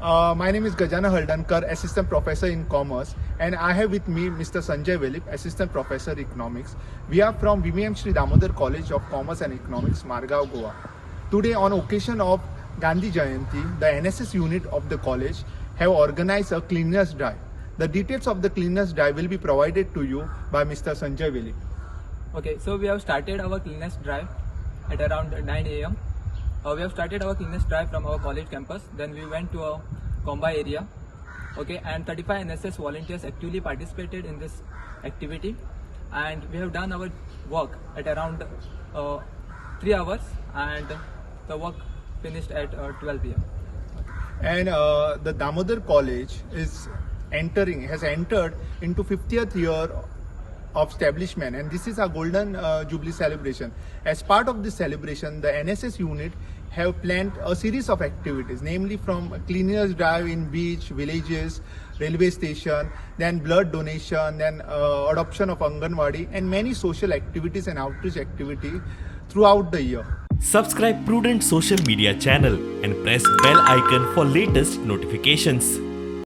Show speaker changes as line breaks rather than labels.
My name is Gajana Haldankar, Assistant Professor in Commerce, and I have with me Mr. Sanjay Velip, Assistant Professor Economics. We are from VVM Sri Damodar College of Commerce and Economics, Margao, Goa. Today, on occasion of Gandhi Jayanti, the NSS unit of the college have organized a cleanliness drive. The details of the cleanliness drive will be provided to you by Mr. Sanjay Velip.
Okay, so we have started our cleanliness drive at around 9 a.m. We have started our cleanliness drive from our college campus. Then we went to a Komba area. Okay, and 35 NSS volunteers actively participated in this activity, and we have done our work at around 3 hours, and the work finished at 12 p.m.
And the Damodar College has entered into 50th year of establishment, and this is a golden jubilee celebration. As part of this celebration, the NSS unit have planned a series of activities, namely from cleanliness drive in beach, villages, railway station, then blood donation, then adoption of Anganwadi, and many social activities and outreach activity throughout the year.
Subscribe Prudent social media channel and press bell icon for latest notifications.